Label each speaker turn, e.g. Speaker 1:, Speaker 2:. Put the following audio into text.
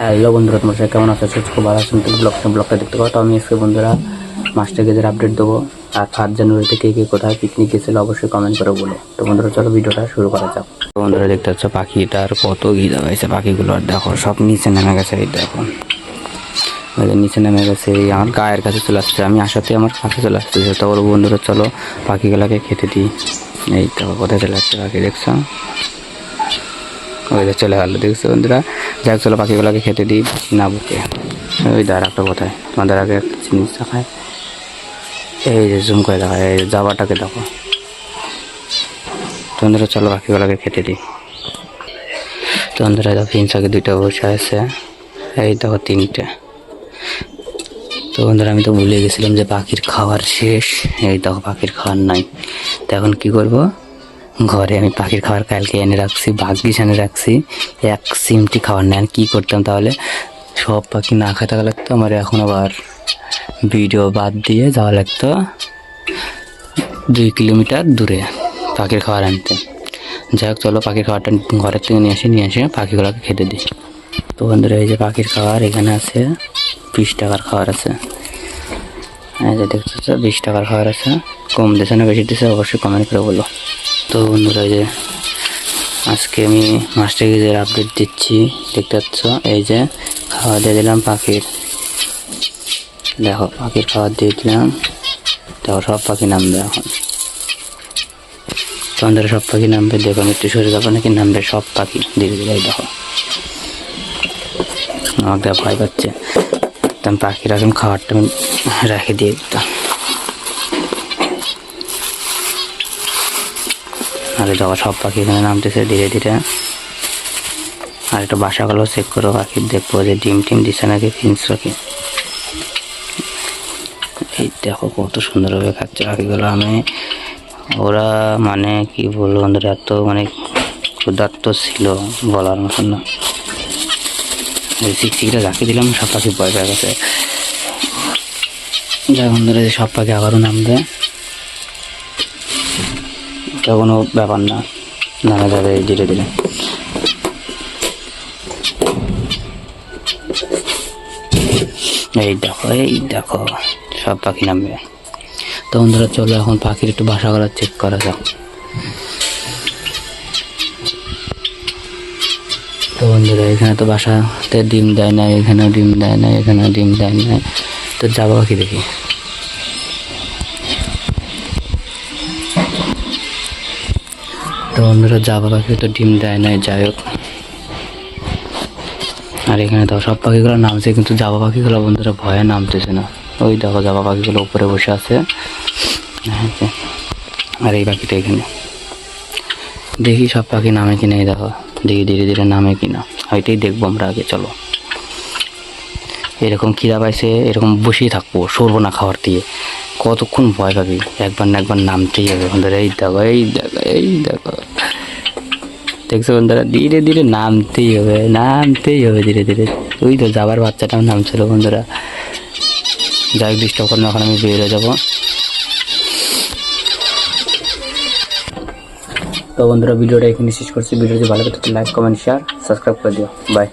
Speaker 1: Hello বন্ধুরা, তোমরা সবাই কেমন আছো? খুব ভালো আছেন। তুমি ব্লগটা দেখতে পাও। তো আমি আজকে বন্ধুরা মাস্টার গেজের আপডেট দেবো। আর 7 জানুয়ারিতে কে কোথায় পিকনিক গেছিল অবশ্যই কমেন্ট করে বলো। তো বন্ধুরা চলো ভিডিওটা শুরু করা যাক। তো বন্ধুরা দেখতে পাচ্ছ পাখিটার কত ঘিরা হয়েছে, পাখিগুলো আর দেখো সব নিচে নেমে গেছে। এই দেখো নিচে নেমে গেছে, আমার গায়ের কাছে চলে আসছে। আমি আসাতে আমার কাছে চলে আসতেছে। তো বলো বন্ধুরা চলো পাখিগুলোকে খেতে দিই। এই দেখো কোথায় চলে আসছে পাখি, দেখছো? ওই চলে গেলো, দেখছো বন্ধুরা? যাই হোক চলো পাখিগুলোকে খেতে দিই না বুকে। ওই দাঁড় একটা কোথায় তোমাদের আগে একটা জিনিস দেখায়, এই যে জুম করে দেখায়, এই জাবাটাকে দেখো। তো বন্ধুরা চলো পাখিগুলোকে খেতে দিই। তো বন্ধুরা দেখো ফিঞ্চাকে 2টা বসে আছে, এই দেখো 3টে। তো বন্ধুরা আমি তো ভুলে গেছিলাম যে পাখির খাবার শেষ। এই দেখো পাখির খাবার নাই। তো এখন কী করবো? ঘরে আমি পাখির খাবার কালকে এনে রাখছি, ভাগ্যিস এনে রাখছি। এক সিমটি খাবার নেন কী করতাম তাহলে? সব পাখি না খেতে লাগতো আমার। এখন আবার ভিডিও বাদ দিয়ে যাওয়া লাগতো 2 কিলোমিটার দূরে পাখির খাবার আনতে। যাই হোক চলো পাখির খাবারটা ঘরের থেকে নিয়ে এসে পাখিগুলোকে খেতে দিই। তো বন্ধুরা এই যে পাখির খাবার এখানে আছে, 20 টাকার খাবার আছে। এই যে দেখছো 20 টাকার খাবার আছে। কম দিছে না বেশি দিছে অবশ্যই কমেন্ট করে বলো। তো বন্ধুরা এই যে আজকে আমি মাস্টার গেজের আপডেট দিচ্ছি, দেখতে পাচ্ছ। এই যে খাওয়া দিয়ে দিলাম পাখির, দেখো পাখির খাবার দিয়ে দিলাম। দেখো সব পাখি নামবে এখন। তোমাদের সব পাখি নামবে, দেখো আমি একটু সরে যাবো নাকি, নামবে সব পাখি ধীরে ধীরে। দেখো আমাকে ভয় পাচ্ছে, আমি পাখির এখন খাবারটা আমি রেখে দিয়ে দিতাম। আর দেখো সব পাখি এখানে নামতেছে ধীরে ধীরে। আর একটা বাসাগুলো চেক করো পাখির, দেখবো যে ডিম দিচ্ছে নাকি ফিন্স পাখি। এই দেখো কত সুন্দরভাবে খাচ্ছে পাখিগুলো। আমি ওরা মানে কি বলবো বন্ধুরা, এত মানে ক্ষুধার্ত ছিল বলার মতন না। চিকচিকিটা রাখি দিলাম, সব পাখি ভয় পেয়ে গেছে। যাই বন্ধুরা যে সব পাখি আবারও নামবে, এটা কোনো ব্যাপার না, নামা যাবে ধীরে ধীরে। এই দেখো সব পাখি নামবে। তো বন্ধুরা চলো এখন পাখির একটু বাসা করা চেক করা যাক। তো বন্ধুরা এখানে তো বাসাতে ডিম দেয় না, এখানেও ডিম দেয় না, এখানেও ডিম দেয় না। তো যাবো পাখি দেখি। তো বন্ধুরা জাবা পাখি তো ডিম দেয় না, যাই হোক। আর এখানে তো সব পাখিগুলো নামছে, কিন্তু জাবা পাখিগুলো বন্ধুরা ভয়ে নামতেছে না। ওই দেখো জাবা পাখিগুলো উপরে বসে আছে। আর এই পাখিটা এখানে, দেখি সব পাখি নামে কিনা। এই দেখো দেখি ধীরে ধীরে নামে কিনা, ওইটাই দেখবো আমরা আগে। চলো এরকম খিদা পাইছে, এরকম বসেই থাকবো, সরবো না খাবার দিয়ে। কতক্ষণ ভয় পাবি, একবার না একবার নামতেই হবে বন্ধুরা। এই দেখো দেখছো বন্ধুরা, ধীরে ধীরে নামতেই হবে ধীরে ধীরে। ওই তো যাবার বাচ্চাটাও নামছিল বন্ধুরা। যাই ডিস্টার্ব করে না, এখন আমি বের হয়ে যাবো। তো বন্ধুরা ভিডিওটা এখানে শেষ করছি। ভিডিও যদি ভালো লাগে তো লাইক কমেন্ট শেয়ার সাবস্ক্রাইব করে দিও। বাই।